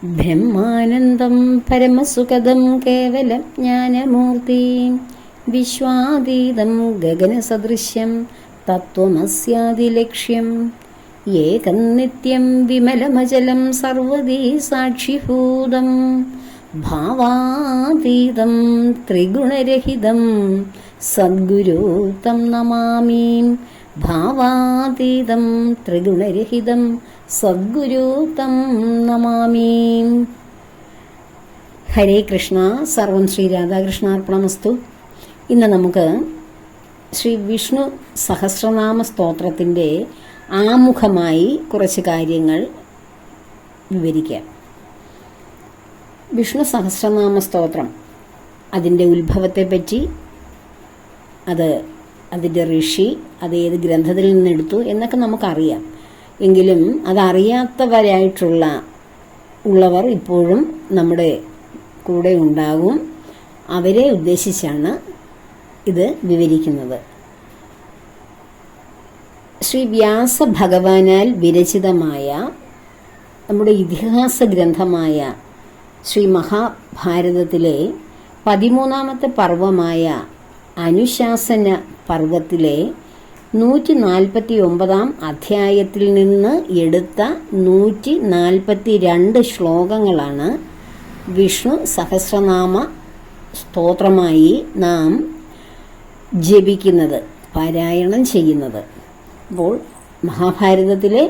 ബ്രഹ്മാനന്ദം പരമസുഖദം കേവലം ജ്ഞാനമൂർത്തിം വിശ്വാതീതം ഗഗനസദൃശ്യം തത്വമസ്യാദിലക്ഷ്യം ഏകം നിത്യം വിമലമചലം സർവദീ സാക്ഷിഭൂതം ഭാവാതീതം ത്രിഗുണരഹിതം സദ്ഗുരു തം നമാമി. ഭാവാതീതം ത്രിഗുണരഹിതം സദ്ഗുരു തം നമാമി. ഹരേ കൃഷ്ണ. സർവം ശ്രീ രാധാകൃഷ്ണാർപ്പണമസ്തു. ഇന്ന് നമുക്ക് ശ്രീ വിഷ്ണു സഹസ്രനാമ സ്തോത്രത്തിൻ്റെ ആമുഖമായി കുറച്ച് കാര്യങ്ങൾ വിവരിക്കാം. വിഷ്ണു സഹസ്രനാമ സ്തോത്രം, അതിൻ്റെ ഉത്ഭവത്തെപ്പറ്റി, അതിൻ്റെ ഋഷി, അത് ഏത് ഗ്രന്ഥത്തിൽ നിന്നെടുത്തു എന്നൊക്കെ നമുക്കറിയാം. എങ്കിലും ഉള്ളവർ ഇപ്പോഴും നമ്മുടെ കൂടെ ഉണ്ടാകും. അവരെ ഉദ്ദേശിച്ചാണ് ഇത് വിവരിക്കുന്നത്. ശ്രീ വ്യാസ ഭഗവാനാൽ വിരചിതമായ നമ്മുടെ ഇതിഹാസ ഗ്രന്ഥമായ ശ്രീ മഹാഭാരതത്തിലെ 13ാമത്തെ പർവമായ അനുശാസന പർവത്തിലെ 149 അധ്യായത്തിൽ നിന്ന് എടുത്ത 142 ശ്ലോകങ്ങളാണ് വിഷ്ണു സഹസ്രനാമ സ്തോത്രമായി നാം ജപിക്കുന്നത്, പാരായണം ചെയ്യുന്നത്. അപ്പോൾ മഹാഭാരതത്തിലെ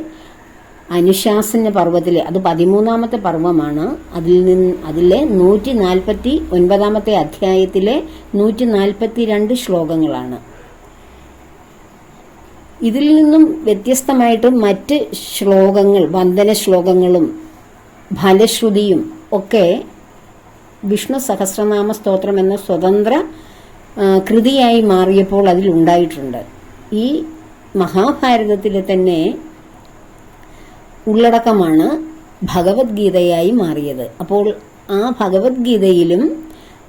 അനുശാസന പർവ്വത്തിലെ, അത് 13ാമത്തെ പർവ്വമാണ്, അതിലെ 149ാമത്തെ അധ്യായത്തിലെ 142 ശ്ലോകങ്ങളാണ്. ഇതിൽ നിന്നും വ്യത്യസ്തമായിട്ട് മറ്റ് ശ്ലോകങ്ങൾ, വന്ദന ശ്ലോകങ്ങളും ഫലശ്രുതിയും ഒക്കെ വിഷ്ണു സഹസ്രനാമ സ്തോത്രം എന്ന സ്വതന്ത്ര കൃതിയായി മാറിയപ്പോൾ അതിലുണ്ടായിട്ടുണ്ട്. ഈ മഹാഭാരതത്തിലെ തന്നെ ഉള്ളടക്കമാണ് ഭഗവത്ഗീതയായി മാറിയത്. അപ്പോൾ ആ ഭഗവത്ഗീതയിലും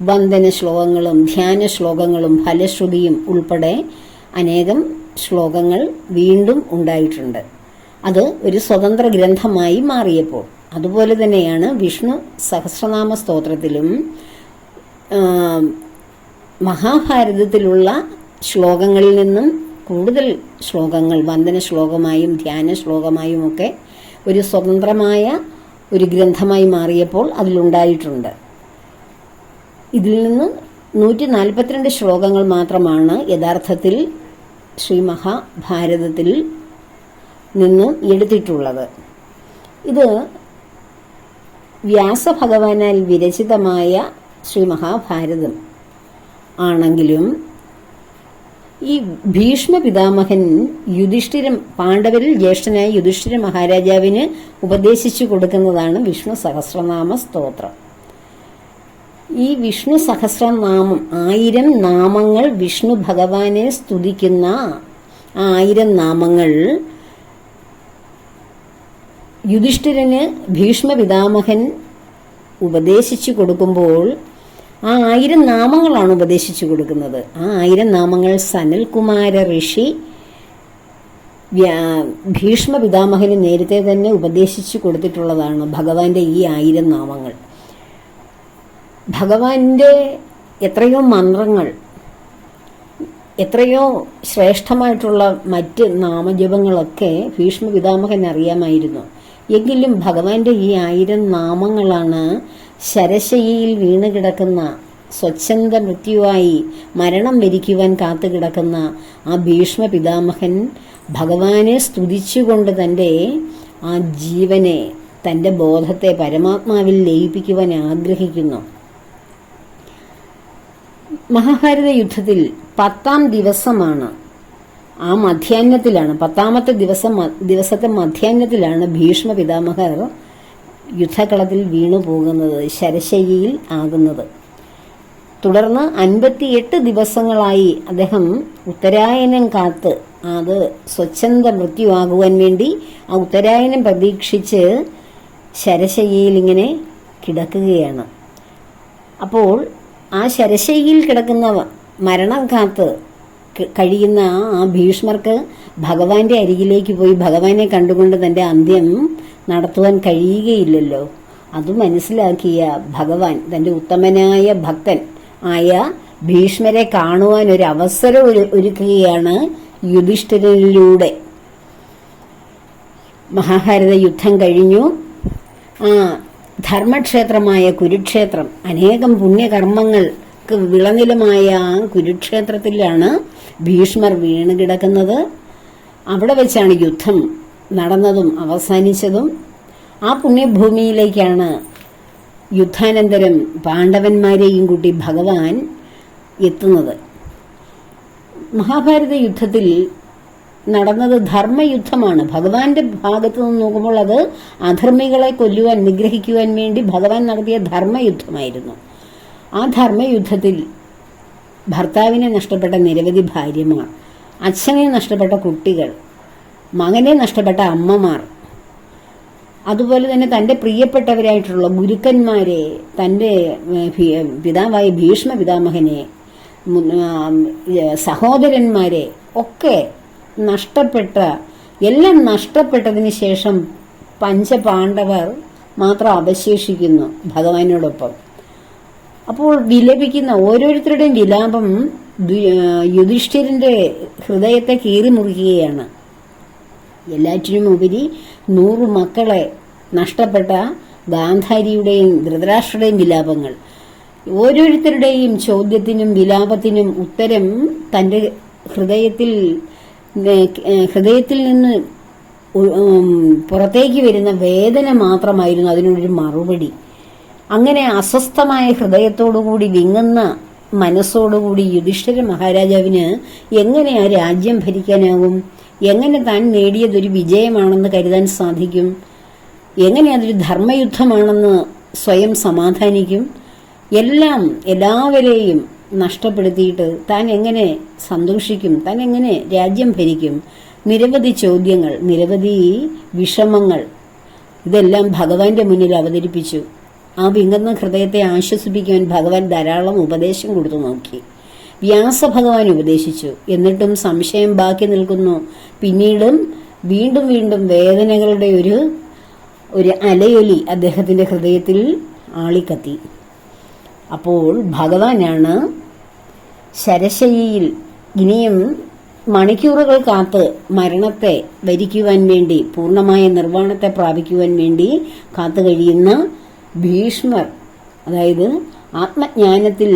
വന്ദന ശ്ലോകങ്ങളും ധ്യാന ശ്ലോകങ്ങളും ഫലശ്രുതിയും ഉൾപ്പെടെ അനേകം ശ്ലോകങ്ങൾ വീണ്ടും ഉണ്ടായിട്ടുണ്ട്. അത് ഒരു സ്വതന്ത്ര ഗ്രന്ഥമായി മാറിയപ്പോൾ. അതുപോലെ തന്നെയാണ് വിഷ്ണു സഹസ്രനാമ സ്തോത്രത്തിലും മഹാഭാരതത്തിലുള്ള ശ്ലോകങ്ങളിൽ നിന്നും കൂടുതൽ ശ്ലോകങ്ങൾ വന്ദന ശ്ലോകമായും ധ്യാന ശ്ലോകമായും ഒക്കെ ഒരു സ്വതന്ത്രമായ ഒരു ഗ്രന്ഥമായി മാറിയപ്പോൾ അതിലുണ്ടായിട്ടുണ്ട്. ഇതിൽ നിന്ന് 142 ശ്ലോകങ്ങൾ മാത്രമാണ് യഥാർത്ഥത്തിൽ ശ്രീ മഹാഭാരതത്തിൽ നിന്നും എടുത്തിട്ടുള്ളത്. ഇത് വ്യാസഭഗവാനാൽ വിരചിതമായ ശ്രീ മഹാഭാരതം ആണെങ്കിലും ഈ ഭീഷ്മ പിതാമഹൻ പാണ്ഡവരിൽ ജ്യേഷ്ഠനായ യുധിഷ്ഠിര മഹാരാജാവിന് ഉപദേശിച്ചു കൊടുക്കുന്നതാണ് വിഷ്ണു സഹസ്രനാമ സ്തോത്രം. ഈ വിഷ്ണു സഹസ്രനാമം 1000 നാമങ്ങൾ, വിഷ്ണു ഭഗവാനെ സ്തുതിക്കുന്ന 1000 നാമങ്ങൾ യുധിഷ്ഠിരന് ഭീഷ്മ പിതാമഹൻ ഉപദേശിച്ചു കൊടുക്കുമ്പോൾ ആ 1000 നാമങ്ങളാണ് ഉപദേശിച്ചു കൊടുക്കുന്നത്. ആ 1000 നാമങ്ങൾ സനൽകുമാര ഋഷി ഭീഷ്മ പിതാമഹന് നേരത്തെ തന്നെ ഉപദേശിച്ചു കൊടുത്തിട്ടുള്ളതാണ്. ഭഗവാന്റെ ഈ 1000 നാമങ്ങൾ, ഭഗവാന്റെ എത്രയോ മന്ത്രങ്ങൾ, എത്രയോ ശ്രേഷ്ഠമായിട്ടുള്ള മറ്റ് നാമജപങ്ങളൊക്കെ ഭീഷ്മ പിതാമഹൻ അറിയാമായിരുന്നു. എങ്കിലും ഭഗവാന്റെ ഈ 1000 നാമങ്ങളാണ് ശരശയ്യയിൽ വീണ് കിടക്കുന്ന, സ്വച്ഛന്ത മൃത്യുവായി മരണം വരിക്കുവാൻ കാത്തുകിടക്കുന്ന ആ ഭീഷ്മ പിതാമഹൻ ഭഗവാനെ സ്തുതിച്ചുകൊണ്ട് തൻ്റെ ആ ജീവനെ, തൻ്റെ ബോധത്തെ പരമാത്മാവിൽ ലയിപ്പിക്കുവാൻ ആഗ്രഹിക്കുന്നു. മഹാഭാരത യുദ്ധത്തിൽ 10ാം ദിവസമാണ്, ആ മധ്യാഹ്നത്തിലാണ്, 10ാമത്തെ ദിവസത്തെ മധ്യാഹ്നത്തിലാണ് ഭീഷ്മ പിതാമഹർ യുദ്ധകളത്തിൽ വീണു പോകുന്നത്, ശരശയ്യയിൽ ആകുന്നത്. തുടർന്ന് 58 ദിവസങ്ങളായി അദ്ദേഹം ഉത്തരായനം കാത്ത്, അത് സ്വച്ഛന്ത മൃത്യുവാകുവാൻ വേണ്ടി ആ ഉത്തരായനം പ്രതീക്ഷിച്ച് ശരശയ്യയിൽ ഇങ്ങനെ കിടക്കുകയാണ്. അപ്പോൾ ആ ശരശയ്യയിൽ കിടക്കുന്ന, മരണം കാത്ത് കഴിയുന്ന ആ ഭീഷ്മർക്ക് ഭഗവാന്റെ അരികിലേക്ക് പോയി ഭഗവാനെ കണ്ടുകൊണ്ട് തൻ്റെ അന്ത്യം നടത്തുവാൻ കഴിയുകയില്ലല്ലോ. അത് മനസ്സിലാക്കിയ ഭഗവാൻ തന്റെ ഉത്തമനായ ഭക്തൻ ആയ ഭീഷ്മരെ കാണുവാൻ ഒരു അവസരം ഒരുക്കുകയാണ് യുധിഷ്ഠിരനിലൂടെ. മഹാഭാരത യുദ്ധം കഴിഞ്ഞു. ആ ധർമ്മക്ഷേത്രമായ കുരുക്ഷേത്രം, അനേകം പുണ്യകർമ്മങ്ങൾക്ക് വിളനിലമായ ആ കുരുക്ഷേത്രത്തിലാണ് ഭീഷ്മർ വീണ് കിടക്കുന്നത്. അവിടെ വെച്ചാണ് യുദ്ധം നടന്നതും അവസാനിച്ചതും. ആ പുണ്യഭൂമിയിലേക്കാണ് യുദ്ധാനന്തരം പാണ്ഡവന്മാരെയും കൂട്ടി ഭഗവാൻ എത്തുന്നത്. മഹാഭാരത യുദ്ധത്തിൽ നടന്നത് ധർമ്മയുദ്ധമാണ്. ഭഗവാന്റെ ഭാഗത്തു നിന്ന് നോക്കുമ്പോൾ അത് അധർമ്മികളെ കൊല്ലുവാൻ, നിഗ്രഹിക്കുവാൻ വേണ്ടി ഭഗവാൻ നടത്തിയ ധർമ്മയുദ്ധമായിരുന്നു. ആ ധർമ്മയുദ്ധത്തിൽ ഭർത്താവിനെ നഷ്ടപ്പെട്ട നിരവധി ഭാര്യമാർ, അച്ഛനെ നഷ്ടപ്പെട്ട കുട്ടികൾ, മകനെ നഷ്ടപ്പെട്ട അമ്മമാർ, അതുപോലെ തന്നെ തൻ്റെ പ്രിയപ്പെട്ടവരായിട്ടുള്ള ഗുരുക്കന്മാരെ, തൻ്റെ പിതാവായ ഭീഷ്മ പിതാമഹനെ, സഹോദരന്മാരെ ഒക്കെ എല്ലാം നഷ്ടപ്പെട്ടതിന് ശേഷം പഞ്ചപാണ്ഡവർ മാത്രം അവശേഷിക്കുന്നു ഭഗവാനോടൊപ്പം. അപ്പോൾ വിലപിക്കുന്ന ഓരോരുത്തരുടെയും വിലാപം യുധിഷ്ഠിരന്റെ ഹൃദയത്തെ കീറിമുറിക്കുകയാണ്. എല്ലാറ്റിനും ഉപരി 100 മക്കളെ നഷ്ടപ്പെട്ട ഗാന്ധാരിയുടെയും ധൃതരാഷ്ട്രയുടെയും വിലാപങ്ങൾ. ഓരോരുത്തരുടെയും ചോദ്യത്തിനും വിലാപത്തിനും ഉത്തരം തൻ്റെ ഹൃദയത്തിൽ നിന്ന് പുറത്തേക്ക് വരുന്ന വേദന മാത്രമായിരുന്നു അതിനൊരു മറുപടി. അങ്ങനെ അസ്വസ്ഥമായ ഹൃദയത്തോടുകൂടി, വിങ്ങുന്ന മനസ്സോടുകൂടി യുധിഷ്ഠിര മഹാരാജാവിന് എങ്ങനെ ആ രാജ്യം ഭരിക്കാനാകും? എങ്ങനെ താൻ നേടിയതൊരു വിജയമാണെന്ന് കരുതാൻ സാധിക്കും? എങ്ങനെ അതൊരു ധർമ്മയുദ്ധമാണെന്ന് സ്വയം സമാധാനിക്കും? എല്ലാവരെയും നഷ്ടപ്പെടുത്തിയിട്ട് താൻ എങ്ങനെ സന്തോഷിക്കും? താൻ എങ്ങനെ രാജ്യം ഭരിക്കും? നിരവധി ചോദ്യങ്ങൾ, നിരവധി വിഷമങ്ങൾ, ഇതെല്ലാം ഭഗവാന്റെ മുന്നിൽ അവതരിപ്പിച്ചു. ആ വിങ്ങുന്ന ഹൃദയത്തെ ആശ്വസിപ്പിക്കുവാൻ ഭഗവാൻ ധാരാളം ഉപദേശം കൊടുത്തു നോക്കി. വ്യാസഭഗവാൻ ഉപദേശിച്ചു. എന്നിട്ടും സംശയം ബാക്കി നിൽക്കുന്നു. പിന്നീടും വീണ്ടും വീണ്ടും വേദനകളുടെ ഒരു അലയൊലി അദ്ദേഹത്തിന്റെ ഹൃദയത്തിൽ ആളിക്കത്തി. അപ്പോൾ ഭഗവാനാണ് ശരശയ്യയിൽ ഇനിയും മണിക്കൂറുകൾ കാത്ത് മരണത്തെ വരിക്കുവാൻ വേണ്ടി, പൂർണ്ണമായ നിർവ്വാണത്തെ പ്രാപിക്കുവാൻ വേണ്ടി കാത്തു കഴിയുന്ന ഭീഷ്മർ. അതായത് ആത്മജ്ഞാനത്തിൽ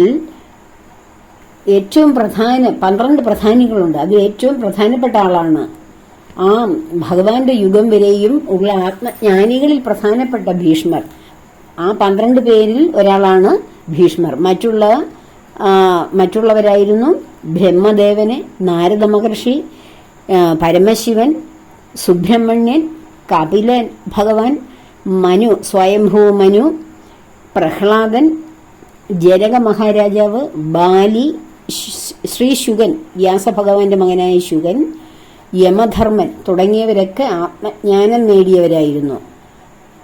ഏറ്റവും 12 പ്രധാനികളുണ്ട്. അതിൽ ഏറ്റവും പ്രധാനപ്പെട്ട ആളാണ് ആ ഭഗവാന്റെ യുഗം വരെയും ഉള്ള ആത്മജ്ഞാനികളിൽ പ്രധാനപ്പെട്ട ഭീഷ്മർ. ആ 12 പേരിൽ ഒരാളാണ് ഭീഷ്മർ. മറ്റുള്ളവരായിരുന്നു ബ്രഹ്മദേവന്, നാരദ മഹർഷി, പരമശിവൻ, സുബ്രഹ്മണ്യൻ, കപിലൻ ഭഗവാൻ, മനു, സ്വയംഭൂ മനു, പ്രഹ്ലാദൻ, ജനക മഹാരാജാവ്, ബാലി, ശ്രീ ശുഗൻ, വ്യാസഭഗവാന്റെ മകനായ ശുഗൻ, യമധർമ്മൻ തുടങ്ങിയവരൊക്കെ ആത്മജ്ഞാനം നേടിയവരായിരുന്നു.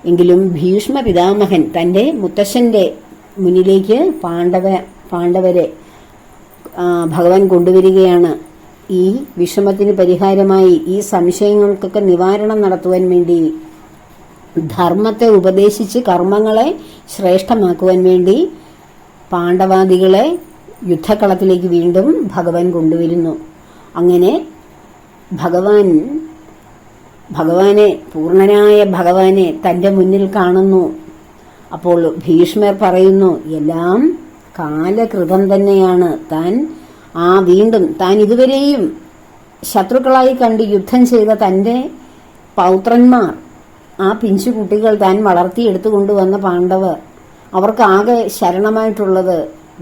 എങ്കിലും ഭീഷ്മ പിതാമഹൻ തന്റെ മുത്തശ്ശന്റെ മുന്നിലേക്ക് പാണ്ഡവരെ ഭഗവാൻ കൊണ്ടുവരികയാണ്. ഈ വിഷമത്തിന് പരിഹാരമായി, ഈ സംശയങ്ങൾക്കൊക്കെ നിവാരണം നടത്തുവാൻ വേണ്ടി, ധർമ്മത്തെ ഉപദേശിച്ച് കർമ്മങ്ങളെ ശ്രേഷ്ഠമാക്കുവാൻ വേണ്ടി പാണ്ഡവാദികളെ യുദ്ധക്കളത്തിലേക്ക് വീണ്ടും ഭഗവാൻ കൊണ്ടുവരുന്നു. അങ്ങനെ ഭഗവാനെ, പൂർണ്ണനായ ഭഗവാനെ തന്റെ മുന്നിൽ കാണുന്നു. അപ്പോൾ ഭീഷ്മർ പറയുന്നു, എല്ലാം കാലകൃതം തന്നെയാണ്. താൻ ഇതുവരെയും ശത്രുക്കളായി കണ്ട് യുദ്ധം ചെയ്ത തന്റെ പൗത്രന്മാർ, ആ പിഞ്ചു കുട്ടികൾ താൻ വളർത്തിയെടുത്തു കൊണ്ടുവന്ന പാണ്ഡവർ, അവർക്കാകെ ശരണമായിട്ടുള്ളത്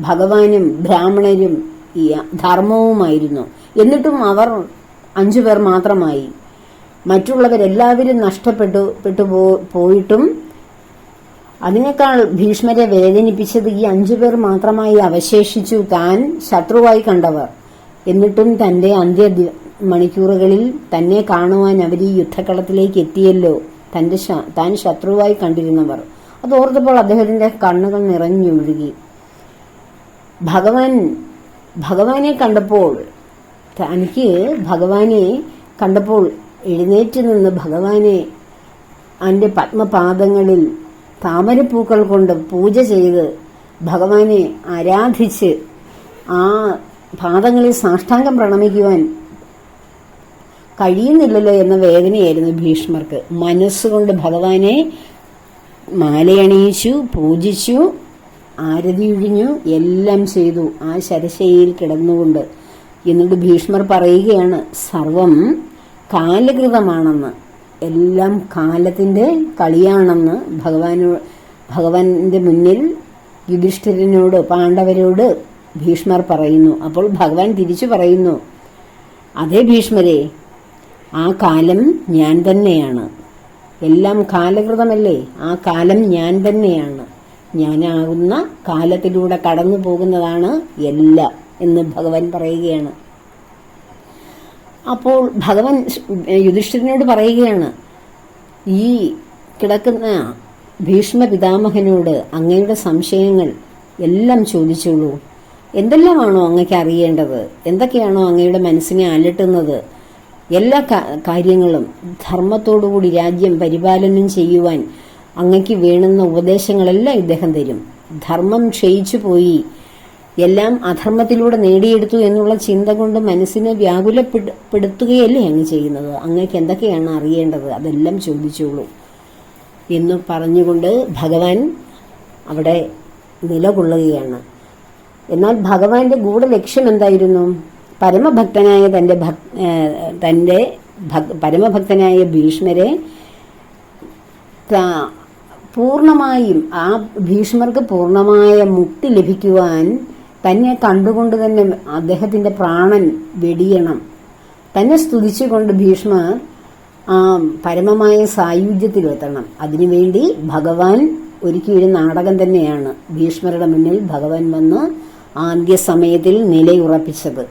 ഭഗവാനും ബ്രാഹ്മണരും ഈ ധർമ്മവുമായിരുന്നു. എന്നിട്ടും അവർ 5 പേർ മാത്രമായി. മറ്റുള്ളവരെല്ലാവരും പോയിട്ടും അതിനേക്കാൾ ഭീഷ്മരെ വേദനിപ്പിച്ചത് ഈ 5 പേർ മാത്രമായി അവശേഷിച്ചു, താൻ ശത്രുവായി കണ്ടവർ. എന്നിട്ടും തന്റെ അന്ത്യ മണിക്കൂറുകളിൽ തന്നെ കാണുവാൻ അവർ ഈ യുദ്ധക്കളത്തിലേക്ക് എത്തിയല്ലോ, താൻ ശത്രുവായി കണ്ടിരുന്നവർ. അതോർത്തപ്പോൾ അദ്ദേഹത്തിന്റെ കണ്ണുകൾ നിറഞ്ഞൊഴുകി. ഭഗവാനെ കണ്ടപ്പോൾ, എഴുന്നേറ്റ് നിന്ന് ഭഗവാനെ അവന്റെ പത്മപാദങ്ങളിൽ താമരപ്പൂക്കൾ കൊണ്ട് പൂജ ചെയ്ത് ഭഗവാനെ ആരാധിച്ച് ആ പാദങ്ങളിൽ സാഷ്ടാംഗം പ്രണമിക്കുവാൻ കഴിയുന്നില്ലല്ലോ എന്ന വേദനയായിരുന്നു ഭീഷ്മർക്ക്. മനസ്സുകൊണ്ട് ഭഗവാനെ മാലയണിയിച്ചു, പൂജിച്ചു, ആരതി ഒഴിഞ്ഞു, എല്ലാം ചെയ്തു ആ ശരശയിൽ കിടന്നുകൊണ്ട്. എന്നിട്ട് ഭീഷ്മർ പറയുകയാണ് സർവം കാലകൃതമാണെന്ന്, എല്ലാം കാലത്തിന്റെ കളിയാണെന്ന് ഭഗവാന്റെ മുന്നിൽ യുധിഷ്ഠിരനോട് പാണ്ഡവരോട് ഭീഷ്മർ പറയുന്നു. അപ്പോൾ ഭഗവാൻ തിരിച്ചു പറയുന്നു, അതേ ഭീഷ്മരെ, ആ കാലം ഞാൻ തന്നെയാണ്. എല്ലാം കാലകൃതമല്ലേ, ആ കാലം ഞാൻ തന്നെയാണ്. ഞാനാകുന്ന കാലത്തിലൂടെ കടന്നു പോകുന്നതാണ് എല്ലാം എന്ന് ഭഗവാൻ പറയുകയാണ്. അപ്പോൾ ഭഗവാൻ യുധിഷ്ഠിരനോട് പറയുകയാണ്, ഈ കിടക്കുന്ന ഭീഷ്മ പിതാമഹനോട് അങ്ങയുടെ സംശയങ്ങൾ എല്ലാം ചോദിച്ചോളൂ. എന്തെല്ലാമാണോ അങ്ങക്ക് അറിയേണ്ടത്, എന്തൊക്കെയാണോ അങ്ങയുടെ മനസ്സിനെ അലട്ടുന്നത്, എല്ലാ കാര്യങ്ങളും ധർമ്മത്തോടുകൂടി രാജ്യം പരിപാലനം ചെയ്യുവാൻ അങ്ങക്ക് വേണ്ടുന്ന ഉപദേശങ്ങളെല്ലാം ഇദ്ദേഹം തരും. ധർമ്മം ക്ഷയിച്ചു പോയി, എല്ലാം അധർമ്മത്തിലൂടെ നേടിയെടുത്തു എന്നുള്ള ചിന്ത കൊണ്ട് മനസ്സിനെ വ്യാകുലപ്പെടുത്തുകയല്ലേ അങ്ങ് ചെയ്യുന്നത്. അങ്ങക്ക് എന്തൊക്കെയാണ് അറിയേണ്ടത് അതെല്ലാം ചോദിച്ചോളൂ എന്ന് പറഞ്ഞുകൊണ്ട് ഭഗവാൻ അവിടെ നിലകൊള്ളുകയാണ്. എന്നാൽ ഭഗവാന്റെ ഗൂഢലക്ഷ്യം എന്തായിരുന്നു? പരമഭക്തനായ തന്റെ പരമഭക്തനായ ഭീഷ്മരെ പൂർണ്ണമായും ആ ഭീഷ്മർക്ക് പൂർണ്ണമായ മുക്തി ലഭിക്കുവാൻ തന്നെ കണ്ടുകൊണ്ട് തന്നെ അദ്ദേഹത്തിന്റെ പ്രാണൻ വെടിയണം. തന്നെ സ്തുതിച്ചുകൊണ്ട് ഭീഷ്മർ ആ പരമമായ സായുജ്യത്തിലെത്തണം. അതിനുവേണ്ടി ഭഗവാൻ ഒരുക്കിയൊരു നാടകം തന്നെയാണ് ഭീഷ്മരുടെ മുന്നിൽ ഭഗവാൻ വന്ന് ആദ്യസമയത്തിൽ നിലയുറപ്പിച്ചത്.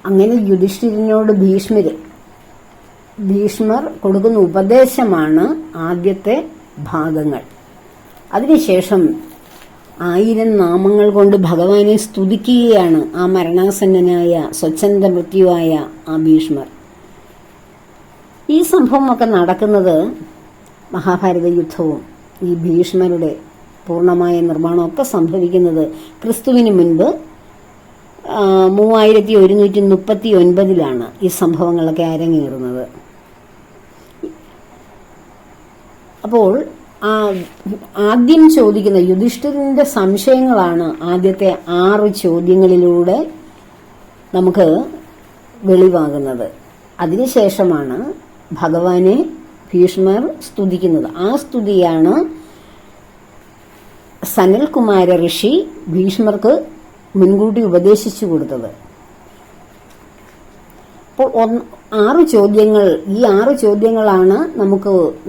അങ്ങനെ യുധിഷ്ഠിരനോട് ഭീഷ്മർ കൊടുക്കുന്ന ഉപദേശമാണ് ആദ്യത്തെ ഭാഗങ്ങൾ. അതിനുശേഷം 1000 നാമങ്ങൾ കൊണ്ട് ഭഗവാനെ സ്തുതിക്കുകയാണ് ആ മരണാസന്നനായ സ്വച്ഛന്ത മൃത്യുവായ ആ ഭീഷ്മർ. ഈ സംഭവമൊക്കെ നടക്കുന്നത് മഹാഭാരത യുദ്ധവും ഈ ഭീഷ്മരുടെ പൂർണ്ണമായ നിർമ്മാണമൊക്കെ സംഭവിക്കുന്നത് ക്രിസ്തുവിന് മുൻപ് 3139 ഈ സംഭവങ്ങളൊക്കെ അരങ്ങേറുന്നത്. അപ്പോൾ ആദ്യം ചോദിക്കുന്ന യുധിഷ്ഠിരന്റെ സംശയങ്ങളാണ് ആദ്യത്തെ 6 ചോദ്യങ്ങളിലൂടെ നമുക്ക് വെളിവാകുന്നത്. അതിനുശേഷമാണ് ഭഗവാനെ ഭീഷ്മർ സ്തുതിക്കുന്നത്. ആ സ്തുതിയാണ് സനൽകുമാര ഋഷി ഭീഷ്മർക്ക് മുൻകൂട്ടി ഉപദേശിച്ചു കൊടുത്തത്. അപ്പോൾ 6 ചോദ്യങ്ങൾ, ഈ 6 ചോദ്യങ്ങളാണ്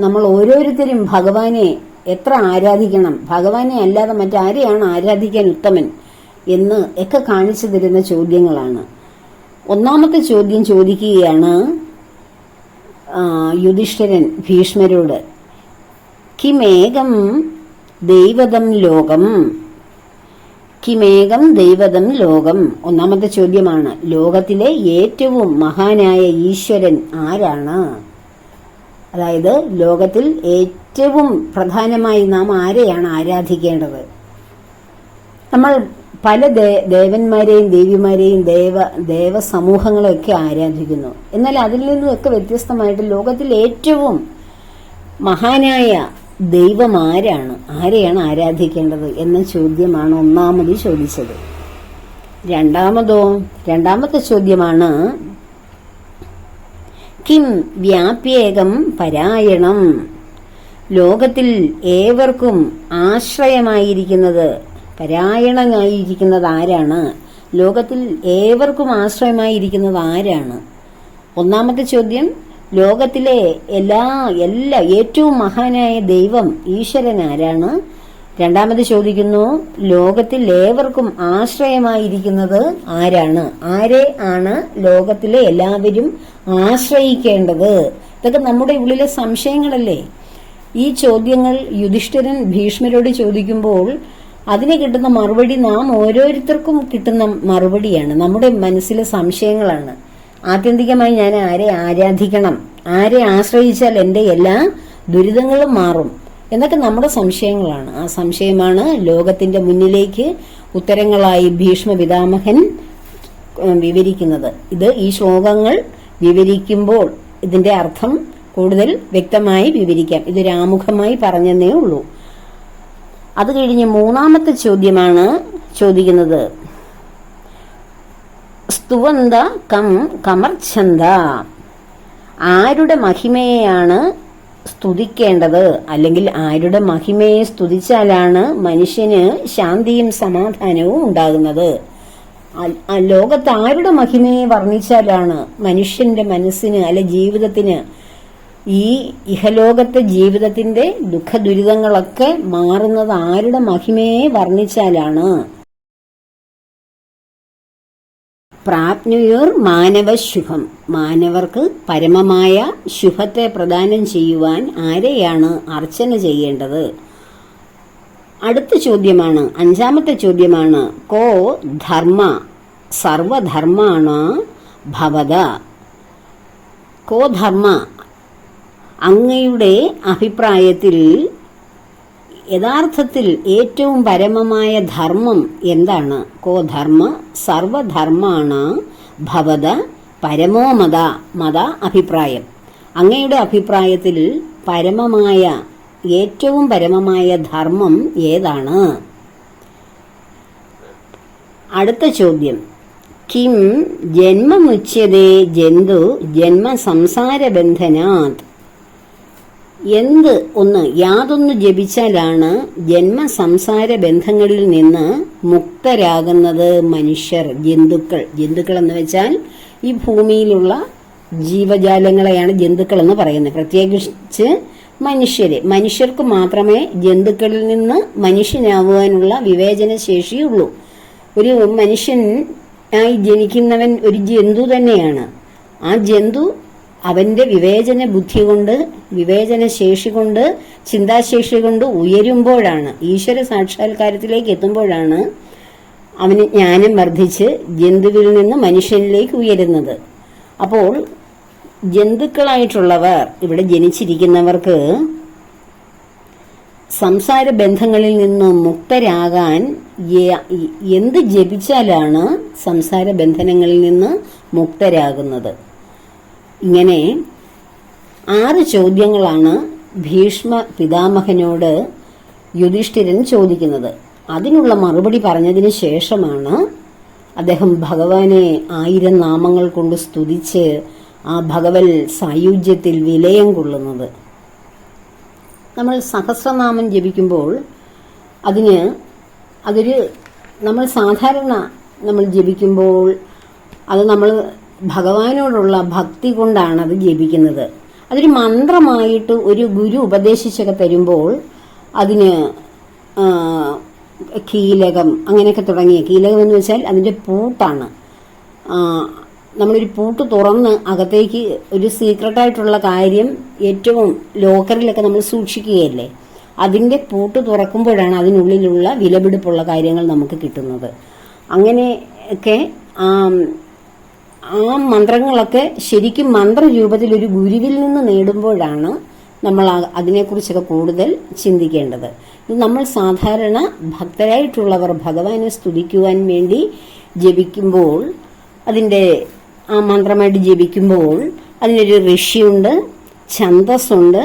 നമ്മൾ ഓരോരുത്തരും ഭഗവാനെ എത്ര ആരാധിക്കണം, ഭഗവാനെ അല്ലാതെ മറ്റാരെയാണ് ആരാധിക്കാൻ ഉത്തമൻ എന്ന് ഒക്കെ കാണിച്ചു തരുന്ന ചോദ്യങ്ങളാണ്. ഒന്നാമത്തെ ചോദ്യം ചോദിക്കുകയാണ് യുധിഷ്ഠിരൻ ഭീഷ്മരോട്, കിമേകം ദൈവതം ലോകം, കിമേകം ദൈവതം ലോകം. ഒന്നാമത്തെ ചോദ്യമാണ്, ലോകത്തിലെ ഏറ്റവും മഹാനായ ഈശ്വരൻ ആരാണ്? അതായത് ലോകത്തിൽ ഏറ്റവും പ്രധാനമായി നാം ആരെയാണ് ആരാധിക്കേണ്ടത്? നമ്മൾ പല ദേവന്മാരെയും ദേവിമാരെയും ദേവസമൂഹങ്ങളെയൊക്കെ ആരാധിക്കുന്നു. എന്നാൽ അതിൽ നിന്നുമൊക്കെ വ്യത്യസ്തമായിട്ട് ലോകത്തിൽ ഏറ്റവും മഹാനായ ദൈവം ആരാണ്, ആരാധിക്കേണ്ടത് എന്ന ചോദ്യമാണ് ഒന്നാമത് ചോദിച്ചത്. രണ്ടാമത്തെ ചോദ്യമാണ്, കിം വ്യാപ്യേകം പരായണം, ലോകത്തിൽ ഏവർക്കും ആശ്രയമായിരിക്കുന്നത്, പരായണനായിരിക്കുന്നത് ആരാണ്? ലോകത്തിൽ ഏവർക്കും ആശ്രയമായിരിക്കുന്നത് ആരാണ്? ഒന്നാമത്തെ ചോദ്യം, ലോകത്തിലെ ഏറ്റവും മഹാനായ ദൈവം ഈശ്വരൻ ആരാണ്? രണ്ടാമത് ചോദിക്കുന്നു, ലോകത്തിൽ ഏവർക്കും ആശ്രയമായിരിക്കുന്നത് ആരാണ്? ആരെ ആണ് ലോകത്തിലെ എല്ലാവരും ആശ്രയിക്കേണ്ടത്? ഇതൊക്കെ നമ്മുടെ ഉള്ളിലെ സംശയങ്ങളല്ലേ? ഈ ചോദ്യങ്ങൾ യുധിഷ്ഠിരൻ ഭീഷ്മരോട് ചോദിക്കുമ്പോൾ അതിന് കിട്ടുന്ന മറുപടി നാം ഓരോരുത്തർക്കും കിട്ടുന്ന മറുപടിയാണ്, നമ്മുടെ മനസ്സിലെ സംശയങ്ങളാണ്. ആത്യന്തികമായി ഞാൻ ആരെ ആരാധിക്കണം, ആരെ ആശ്രയിച്ചാൽ എൻ്റെ എല്ലാ ദുരിതങ്ങളും മാറും എന്നൊക്കെ നമ്മുടെ സംശയങ്ങളാണ്. ആ സംശയമാണ് ലോകത്തിന്റെ മുന്നിലേക്ക് ഉത്തരങ്ങളായി ഭീഷ്മ പിതാമഹൻ വിവരിക്കുന്നത്. ഈ ശ്ലോകങ്ങൾ വിവരിക്കുമ്പോൾ ഇതിന്റെ അർത്ഥം കൂടുതൽ വ്യക്തമായി വിവരിക്കാം. ഇതൊരു ആമുഖമായി പറഞ്ഞതേ ഉള്ളൂ. അത് കഴിഞ്ഞ് മൂന്നാമത്തെ ചോദ്യമാണ് ചോദിക്കുന്നത്. സ്തുവന്ത കമർച്ഛന്ത, ആരുടെ മഹിമയെയാണ് സ്തുതിക്കേണ്ടത്, അല്ലെങ്കിൽ ആരുടെ മഹിമയെ സ്തുതിച്ചാലാണ് മനുഷ്യന് ശാന്തിയും സമാധാനവും ഉണ്ടാകുന്നത്? ലോകത്ത് ആരുടെ മഹിമയെ വർണ്ണിച്ചാലാണ് മനുഷ്യന്റെ മനസ്സിന് അല്ലെ ജീവിതത്തിന്, ഈ ഇഹലോകത്തെ ജീവിതത്തിന്റെ ദുഃഖദുരിതങ്ങളൊക്കെ മാറുന്നത് ആരുടെ മഹിമയെ വർണ്ണിച്ചാലാണ്? പ്രാപ്നുയോർ മാനവ ശുഭം, മാനവർക്ക് പരമമായ ശുഭത്തെ പ്രദാനം ചെയ്യുവാൻ ആരെയാണ് അർച്ചന ചെയ്യേണ്ടത്? അടുത്ത ചോദ്യമാണ്, അഞ്ചാമത്തെ ചോദ്യമാണ്. കോ ധർമ്മ സർവധർമാണ് ഭവത, കോ ധർമ്മ, അങ്ങയുടെ അഭിപ്രായത്തിൽ യഥാർത്ഥത്തിൽ ഏറ്റവും പരമമായ ധർമ്മം എന്താണ്? കോ ധർമ്മ സർവധർമാണ് ഭവത പരമോ മത, മത അഭിപ്രായം. അങ്ങയുടെ അഭിപ്രായത്തിൽ ഏറ്റവും പരമമായ ധർമ്മം ഏതാണ്? അടുത്ത ചോദ്യം. കിം ജന്മമുച്യതേ ജന്തു ജന്മ സംസാരബന്ധനാത്, യാതൊന്ന് ജപിച്ചാലാണ് ജന്മസംസാര ബന്ധങ്ങളിൽ നിന്ന് മുക്തരാകുന്നത് മനുഷ്യർ, ജന്തുക്കൾ എന്ന് വെച്ചാൽ ഈ ഭൂമിയിലുള്ള ജീവജാലങ്ങളെയാണ് ജന്തുക്കൾ എന്ന് പറയുന്നത്. പ്രത്യേകിച്ച് മനുഷ്യർക്ക് മാത്രമേ ജന്തുക്കളിൽ നിന്ന് മനുഷ്യനാവാനുള്ള വിവേചന ശേഷിയുള്ളൂ. ഒരു മനുഷ്യനായി ജനിക്കുന്നവൻ ഒരു ജന്തു തന്നെയാണ്. ആ ജന്തു അവന്റെ വിവേചന ബുദ്ധി കൊണ്ട്, വിവേചന ശേഷി കൊണ്ട്, ചിന്താശേഷി കൊണ്ട് ഉയരുമ്പോഴാണ്, ഈശ്വര സാക്ഷാത്കാരത്തിലേക്ക് എത്തുമ്പോഴാണ് അവന് ജ്ഞാനം വർദ്ധിച്ച് ജന്തുവിൽ നിന്ന് മനുഷ്യനിലേക്ക് ഉയരുന്നത്. അപ്പോൾ ജന്തുക്കളായിട്ടുള്ളവർ, ഇവിടെ ജനിച്ചിരിക്കുന്നവർക്ക് സംസാര ബന്ധങ്ങളിൽ നിന്ന് മുക്തരാകാൻ എന്ത് ജപിച്ചാലാണ് സംസാര ബന്ധനങ്ങളിൽ നിന്ന് മുക്തരാകുന്നത്? ഇങ്ങനെ 6 ചോദ്യങ്ങളാണ് ഭീഷ്മ പിതാമഹനോട് യുധിഷ്ഠിരൻ ചോദിക്കുന്നത്. അതിനുള്ള മറുപടി പറഞ്ഞതിന് ശേഷമാണ് അദ്ദേഹം ഭഗവാനെ 1000 നാമങ്ങൾ കൊണ്ട് സ്തുതിച്ച് ആ ഭഗവൽ സായുജ്യത്തിൽ വിലയം കൊള്ളുന്നത്. നമ്മൾ സഹസ്രനാമം ജപിക്കുമ്പോൾ നമ്മൾ സാധാരണ ജപിക്കുമ്പോൾ അത് നമ്മൾ ഭഗവാനോടുള്ള ഭക്തി കൊണ്ടാണ് അത് ജപിക്കുന്നത്. അതൊരു മന്ത്രമായിട്ട് ഒരു ഗുരു ഉപദേശിച്ചൊക്കെ തരുമ്പോൾ അതിന് കീലകം അങ്ങനെയൊക്കെ തുടങ്ങിയ, കീലകം എന്ന് വെച്ചാൽ അതിൻ്റെ പൂട്ടാണ്. നമ്മളൊരു പൂട്ട് തുറന്ന് അകത്തേക്ക് ഒരു സീക്രട്ടായിട്ടുള്ള കാര്യം ഏറ്റവും ലോക്കറിലൊക്കെ നമ്മൾ സൂക്ഷിക്കുകയല്ലേ, അതിൻ്റെ പൂട്ട് തുറക്കുമ്പോഴാണ് അതിനുള്ളിലുള്ള വിലപിടിപ്പുള്ള കാര്യങ്ങൾ നമുക്ക് കിട്ടുന്നത്. അങ്ങനെയൊക്കെ ആ മന്ത്രങ്ങളൊക്കെ ശരിക്കും മന്ത്രരൂപത്തിൽ ഒരു ഗുരുവിൽ നിന്ന് നേടുമ്പോഴാണ് നമ്മൾ അതിനെക്കുറിച്ചൊക്കെ കൂടുതൽ ചിന്തിക്കേണ്ടത്. ഇത് നമ്മൾ സാധാരണ ഭക്തരായിട്ടുള്ളവർ ഭഗവാനെ സ്തുതിക്കുവാൻ വേണ്ടി ജപിക്കുമ്പോൾ, ആ മന്ത്രമായിട്ട് ജപിക്കുമ്പോൾ അതിനൊരു ഋഷിയുണ്ട്, ഛന്ദസ്സുണ്ട്,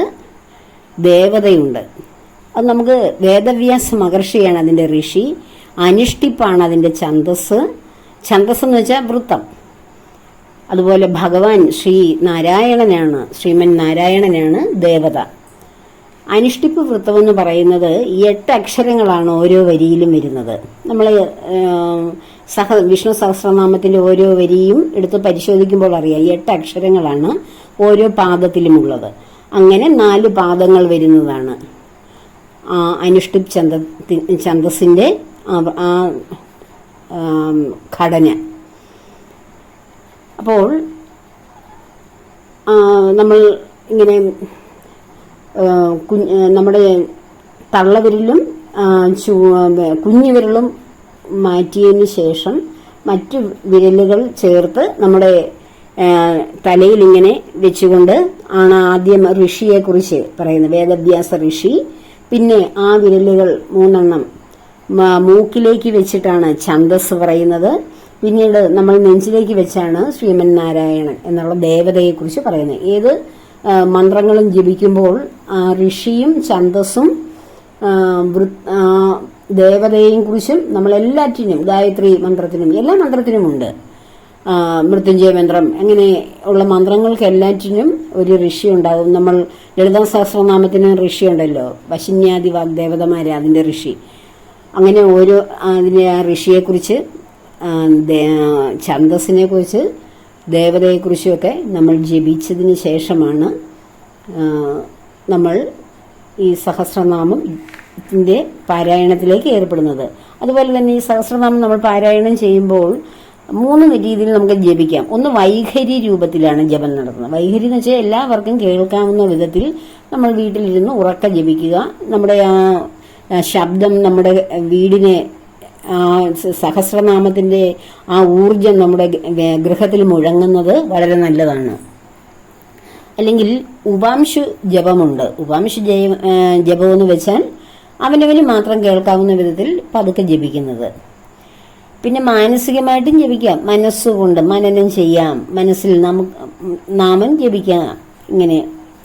ദേവതയുണ്ട്. അത് നമുക്ക് വേദവ്യാസ മഹർഷിയാണ് അതിൻ്റെ ഋഷി, അനുഷ്ഠിപ്പാണ് അതിൻ്റെ ഛന്ദസ് എന്ന് വെച്ചാൽ വൃത്തം. അതുപോലെ ഭഗവാൻ ശ്രീമൻ നാരായണനാണ് ദേവത. അനുഷ്ഠിപ്പ് വൃത്തം എന്ന് പറയുന്നത് 8 അക്ഷരങ്ങളാണ് ഓരോ വരിയിലും വരുന്നത്. നമ്മൾ വിഷ്ണു സഹസ്രനാമത്തിന്റെ ഓരോ വരിയും എടുത്ത് പരിശോധിക്കുമ്പോൾ അറിയാം 8 അക്ഷരങ്ങളാണ് ഓരോ പാദത്തിലുമുള്ളത്. അങ്ങനെ 4 പാദങ്ങൾ വരുന്നതാണ് അനുഷ്ഠിപ് ഛന്ദസിന്റെ ആ ഘടന. അപ്പോൾ നമ്മൾ ഇങ്ങനെ നമ്മുടെ തള്ളവിരലും കുഞ്ഞുവിരലും മാറ്റിയതിന് ശേഷം മറ്റു വിരലുകൾ ചേർത്ത് നമ്മുടെ തലയിൽ ഇങ്ങനെ വെച്ചുകൊണ്ട് ആണ് ആദ്യം ഋഷിയെക്കുറിച്ച് പറയുന്നത്, വേദവ്യാസ ഋഷി. പിന്നെ ആ വിരലുകൾ 3 മൂക്കിലേക്ക് വെച്ചിട്ടാണ് ഛന്ദസ് പറയുന്നത്. പിന്നീട് നമ്മൾ നെഞ്ചിലേക്ക് വെച്ചാണ് ശ്രീമൻ നാരായണൻ എന്നുള്ള ദേവതയെക്കുറിച്ച് പറയുന്നത്. ഏത് മന്ത്രങ്ങളും ജപിക്കുമ്പോൾ ഋഷിയും ഛന്ദസ്സും ദേവതയെയും കുറിച്ചും നമ്മളെല്ലാറ്റിനും, ഗായത്രി മന്ത്രത്തിനും എല്ലാ മന്ത്രത്തിനുമുണ്ട്. മൃത്യുഞ്ജയ മന്ത്രം അങ്ങനെ ഉള്ള മന്ത്രങ്ങൾക്ക് എല്ലാറ്റിനും ഒരു ഋഷി ഉണ്ടാകും. നമ്മൾ ലളിതാ സഹസ്രനാമത്തിന് ഋഷി ഉണ്ടല്ലോ, വശിന്യാദി വാഗ്ദേവതമാരെ അതിന്റെ ഋഷി. അങ്ങനെ ഓരോ അതിന്റെ ആ ഋഷിയെക്കുറിച്ച്, ഛന്ദസ്സിനെ കുറിച്ച്, ദേവതയെക്കുറിച്ചുമൊക്കെ നമ്മൾ ജപിച്ചതിന് ശേഷമാണ് നമ്മൾ ഈ സഹസ്രനാമത്തിന്റെ പാരായണത്തിലേക്ക് ഏർപ്പെടുന്നത്. അതുപോലെ തന്നെ ഈ സഹസ്രനാമം നമ്മൾ പാരായണം ചെയ്യുമ്പോൾ 3 രീതിയിൽ നമുക്ക് ജപിക്കാം. ഒന്ന് വൈഖരി രൂപത്തിലാണ് ജപം നടത്തുന്നത്. വൈഖരി എന്ന് വെച്ചാൽ എല്ലാവർക്കും കേൾക്കാവുന്ന വിധത്തിൽ നമ്മൾ വീട്ടിലിരുന്ന് ഉറക്ക ജപിക്കുക. നമ്മുടെ ആ ശബ്ദം നമ്മുടെ വീടിനെ, സഹസ്രനാമത്തിന്റെ ആ ഊർജം നമ്മുടെ ഗൃഹത്തിൽ മുഴങ്ങുന്നത് വളരെ നല്ലതാണ്. അല്ലെങ്കിൽ ഉപാംശു ജപമുണ്ട്. ഉപാംശു ജപം എന്ന് വെച്ചാൽ അവനവന് മാത്രം കേൾക്കാവുന്ന വിധത്തിൽ പതുക്കെ ജപിക്കുന്നത്. പിന്നെ മാനസികമായിട്ടും ജപിക്കാം, മനസ്സുകൊണ്ട് മനനം ചെയ്യാം, മനസ്സിൽ നാമം ജപിക്കാം.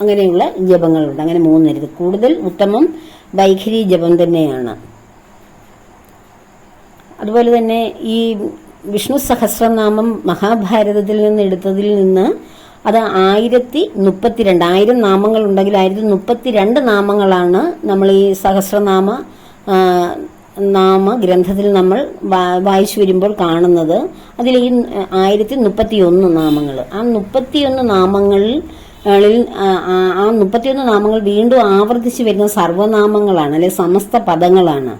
അങ്ങനെയുള്ള ജപങ്ങളുണ്ട്. അങ്ങനെ 3 തരത്തിൽ. കൂടുതൽ ഉത്തമം വൈഖരി ജപം തന്നെയാണ്. അതുപോലെ തന്നെ ഈ വിഷ്ണു സഹസ്രനാമം മഹാഭാരതത്തിൽ നിന്ന് എടുത്തതിൽ നിന്ന് അത് 1032, 1000 നാമങ്ങൾ ഉണ്ടെങ്കിൽ 1032 നാമങ്ങളാണ് നമ്മൾ ഈ സഹസ്രനാമ ഗ്രന്ഥത്തിൽ നമ്മൾ വായിച്ചു വരുമ്പോൾ കാണുന്നത്. അതിൽ ഈ 1031 നാമങ്ങൾ, ആ 31 നാമങ്ങളിൽ ആ 31 നാമങ്ങൾ വീണ്ടും ആവർത്തിച്ച് വരുന്ന സർവനാമങ്ങളാണ്, അല്ലെ സമസ്ത പദങ്ങളാണ്.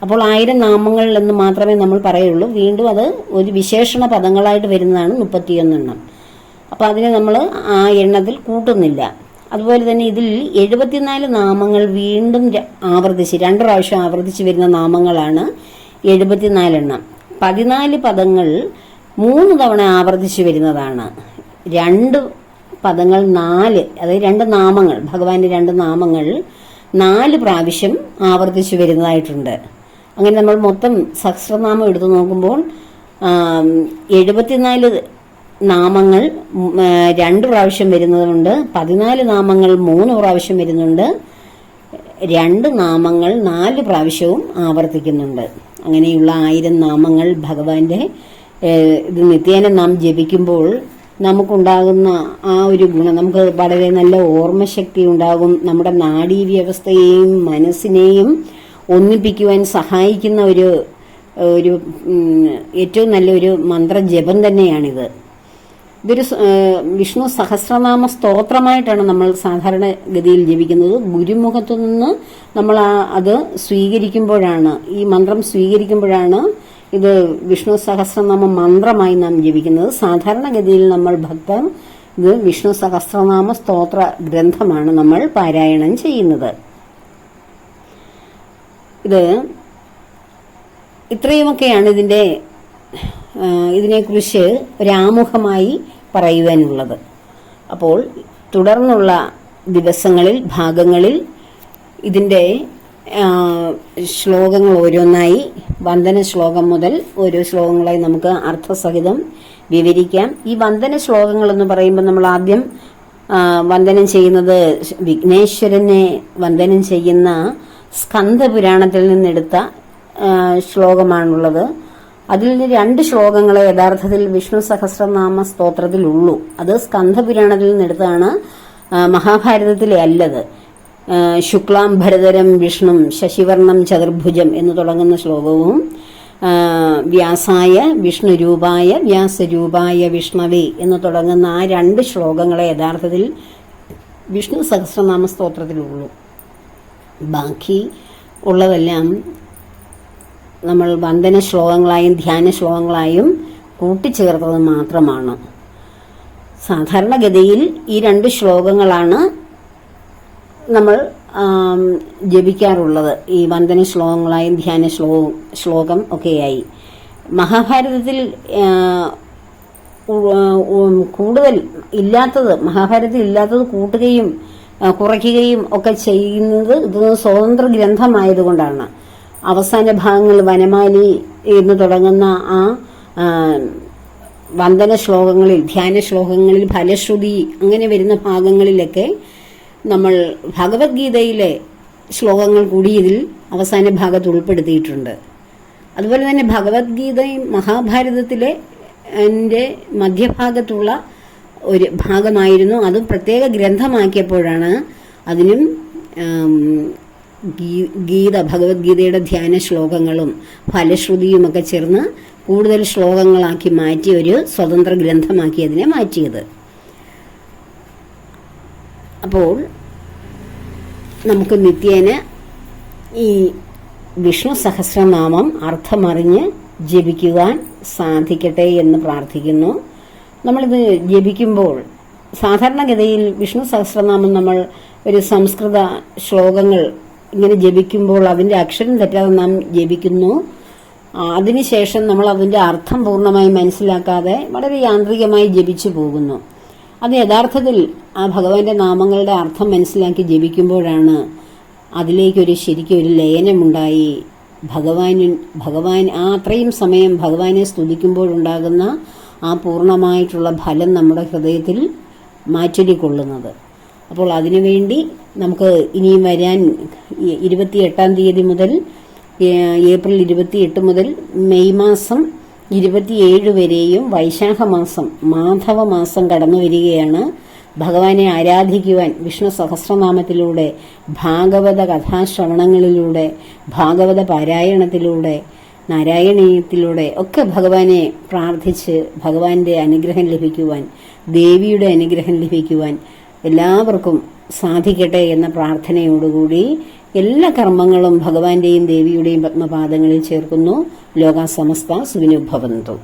അപ്പോൾ 1000 നാമങ്ങൾ എന്ന് മാത്രമേ നമ്മൾ പറയുള്ളൂ. വീണ്ടും അത് ഒരു വിശേഷണ പദങ്ങളായിട്ട് വരുന്നതാണ് 31 എണ്ണം. അപ്പൊ അതിനെ നമ്മൾ ആ എണ്ണത്തിൽ കൂട്ടുന്നില്ല. അതുപോലെ തന്നെ ഇതിൽ 74 നാമങ്ങൾ വീണ്ടും ആവർത്തിച്ച് 2 പ്രാവശ്യം ആവർത്തിച്ച് വരുന്ന നാമങ്ങളാണ് 74 എണ്ണം. 14 പദങ്ങൾ 3 തവണ ആവർത്തിച്ച് വരുന്നതാണ്. 2 പദങ്ങൾ 4, അതായത് 2 നാമങ്ങൾ, ഭഗവാന്റെ 2 നാമങ്ങൾ 4 പ്രാവശ്യം ആവർത്തിച്ച് വരുന്നതായിട്ടുണ്ട്. അങ്ങനെ നമ്മൾ മൊത്തം സഹസ്രനാമം എടുത്തു നോക്കുമ്പോൾ 74 നാമങ്ങൾ 2 പ്രാവശ്യം വരുന്നതുണ്ട്, 14 നാമങ്ങൾ 3 പ്രാവശ്യം വരുന്നുണ്ട്, 2 നാമങ്ങൾ 4 പ്രാവശ്യവും ആവർത്തിക്കുന്നുണ്ട്. അങ്ങനെയുള്ള 1000 നാമങ്ങൾ ഭഗവാന്റെ ഇത് നിത്യേന നാം ജപിക്കുമ്പോൾ നമുക്കുണ്ടാകുന്ന ആ ഒരു ഗുണം, നമുക്ക് വളരെ നല്ല ഓർമ്മശക്തി ഉണ്ടാകും. നമ്മുടെ നാഡീവ്യവസ്ഥയെയും മനസ്സിനെയും ഒന്നിപ്പിക്കുവാൻ സഹായിക്കുന്ന ഒരു ഏറ്റവും നല്ലൊരു മന്ത്രജപം തന്നെയാണിത്. ഇതൊരു വിഷ്ണു സഹസ്രനാമ സ്തോത്രമായിട്ടാണ് നമ്മൾ സാധാരണഗതിയിൽ ജപിക്കുന്നത്. ഗുരുമുഖത്തു നിന്ന് നമ്മൾ അത് സ്വീകരിക്കുമ്പോഴാണ്, ഈ മന്ത്രം സ്വീകരിക്കുമ്പോഴാണ് ഇത് വിഷ്ണു സഹസ്രനാമ മന്ത്രമായി നാം ജപിക്കുന്നത്. സാധാരണഗതിയിൽ നമ്മൾ ഭക്തർ ഇത് വിഷ്ണു സഹസ്രനാമ സ്തോത്ര ഗ്രന്ഥമാണ് നമ്മൾ പാരായണം ചെയ്യുന്നത്. ഇത് ഇത്രയുമൊക്കെയാണ് ഇതിനെക്കുറിച്ച് ഒരാമുഖമായി പറയുവാനുള്ളത്. അപ്പോൾ തുടർന്നുള്ള ദിവസങ്ങളിൽ, ഭാഗങ്ങളിൽ ഇതിൻ്റെ ശ്ലോകങ്ങൾ ഓരോന്നായി, വന്ദന ശ്ലോകം മുതൽ ഓരോ ശ്ലോകങ്ങളായി നമുക്ക് അർത്ഥസഹിതം വിവരിക്കാം. ഈ വന്ദന ശ്ലോകങ്ങൾ എന്ന് പറയുമ്പോൾ നമ്മൾ ആദ്യം വന്ദനം ചെയ്യുന്നത് വിഘ്നേശ്വരനെ വന്ദനം ചെയ്യുന്ന സ്കന്ദപുരാണത്തിൽ നിന്നെടുത്ത ശ്ലോകമാണുള്ളത്. അതിൽ 2 ശ്ലോകങ്ങളെ യഥാർത്ഥത്തിൽ വിഷ്ണു സഹസ്രനാമ സ്തോത്രത്തിലുള്ളൂ. അത് സ്കന്ദപുരാണത്തിൽ നിന്നെടുത്താണ്, മഹാഭാരതത്തിലെ അല്ലത്. ശുക്ലാം ഭരതരം വിഷ്ണു ശശിവർണം ചതുർഭുജം എന്ന് തുടങ്ങുന്ന ശ്ലോകവും വ്യാസായ വിഷ്ണുരൂപായ വ്യാസരൂപായ വിഷ്ണവേ എന്ന് തുടങ്ങുന്ന ആ 2 ശ്ലോകങ്ങളെ യഥാർത്ഥത്തിൽ വിഷ്ണു സഹസ്രനാമ സ്തോത്രത്തിലുള്ളൂ. ബാക്കി ഉള്ളതെല്ലാം നമ്മൾ വന്ദന ശ്ലോകങ്ങളായും ധ്യാന ശ്ലോകങ്ങളായും കൂട്ടിച്ചേർത്തത് മാത്രമാണ്. സാധാരണഗതിയിൽ ഈ 2 ശ്ലോകങ്ങളാണ് നമ്മൾ ജപിക്കാറുള്ളത്, ഈ വന്ദന ശ്ലോകങ്ങളായും ധ്യാന ശ്ലോകം ഒക്കെയായി. മഹാഭാരതത്തിൽ കൂടുതൽ ഇല്ലാത്തത്, മഹാഭാരതത്തിൽ ഇല്ലാത്തത് കൂട്ടുകയും കുറയ്ക്കുകയും ഒക്കെ ചെയ്യുന്നത് ഇത് സ്വതന്ത്ര ഗ്രന്ഥമായതുകൊണ്ടാണ്. അവസാന ഭാഗങ്ങൾ വനമാലി എന്ന് തുടങ്ങുന്ന ആ വന്ദന ശ്ലോകങ്ങളിൽ, ധ്യാന ശ്ലോകങ്ങളിൽ, ഫലശ്രുതി അങ്ങനെ വരുന്ന ഭാഗങ്ങളിലൊക്കെ നമ്മൾ ഭഗവത്ഗീതയിലെ ശ്ലോകങ്ങൾ കൂടി ഇതിൽ അവസാന ഭാഗത്ത് ഉൾപ്പെടുത്തിയിട്ടുണ്ട്. അതുപോലെ തന്നെ ഭഗവത്ഗീതയും മഹാഭാരതത്തിലെ മധ്യഭാഗത്തുള്ള ഒരു ഭാഗമായിരുന്നു. അതും പ്രത്യേക ഗ്രന്ഥമാക്കിയപ്പോഴാണ് അതിനും ഭഗവത്ഗീതയുടെ ധ്യാന ശ്ലോകങ്ങളും ഫലശ്രുതിയുമൊക്കെ ചേർന്ന് കൂടുതൽ ശ്ലോകങ്ങളാക്കി മാറ്റി ഒരു സ്വതന്ത്ര ഗ്രന്ഥമാക്കി അതിനെ മാറ്റിയത്. അപ്പോൾ നമുക്ക് നിത്യേന ഈ വിഷ്ണു സഹസ്രനാമം അർത്ഥമറിഞ്ഞ് ജപിക്കുവാൻ സാധിക്കട്ടെ എന്ന് പ്രാർത്ഥിക്കുന്നു. നമ്മളിത് ജപിക്കുമ്പോൾ സാധാരണഗതിയിൽ വിഷ്ണു സഹസ്രനാമം നമ്മൾ ഒരു സംസ്കൃത ശ്ലോകങ്ങൾ ഇങ്ങനെ ജപിക്കുമ്പോൾ അതിൻ്റെ അക്ഷരം തെറ്റാതെ നാം ജപിക്കുന്നു. അതിനുശേഷം നമ്മൾ അതിൻ്റെ അർത്ഥം പൂർണ്ണമായി മനസ്സിലാക്കാതെ വളരെ യാന്ത്രികമായി ജപിച്ചു പോകുന്നു. അത് യഥാർത്ഥത്തിൽ ആ ഭഗവാന്റെ നാമങ്ങളുടെ അർത്ഥം മനസ്സിലാക്കി ജപിക്കുമ്പോഴാണ് അതിലേക്കൊരു ശരിക്കും ഒരു ലയനമുണ്ടായി ഭഗവാൻ ആ അത്രയും സമയം ഭഗവാനെ സ്തുതിക്കുമ്പോഴുണ്ടാകുന്ന ആ പൂർണ്ണമായിട്ടുള്ള ഫലം നമ്മുടെ ഹൃദയത്തിൽ മാറ്റൊലിക്കൊള്ളുന്നത്. അപ്പോൾ അതിനുവേണ്ടി നമുക്ക് ഇനിയും വരാൻ 28-ാം തീയതി മുതൽ ഏപ്രിൽ 28 മുതൽ മെയ് മാസം 27 വരെയും വൈശാഖ മാസം മാധവ മാസം കടന്നു വരികയാണ്. ഭഗവാനെ ആരാധിക്കുവാൻ വിഷ്ണു സഹസ്രനാമത്തിലൂടെ, ഭാഗവത കഥാശ്രവണങ്ങളിലൂടെ, ഭാഗവത പാരായണത്തിലൂടെ, നാരായണീയത്തിലൂടെ ഒക്കെ ഭഗവാനെ പ്രാർത്ഥിച്ച് ഭഗവാന്റെ അനുഗ്രഹം ലഭിക്കുവാൻ, ദേവിയുടെ അനുഗ്രഹം ലഭിക്കുവാൻ എല്ലാവർക്കും സാധിക്കട്ടെ എന്ന പ്രാർത്ഥനയോടുകൂടി എല്ലാ കർമ്മങ്ങളും ഭഗവാന്റെയും ദേവിയുടെയും പത്മപാദങ്ങളിൽ ചേർക്കുന്നു. ലോകാ സമസ്ത സുഖിനോ ഭവന്തു.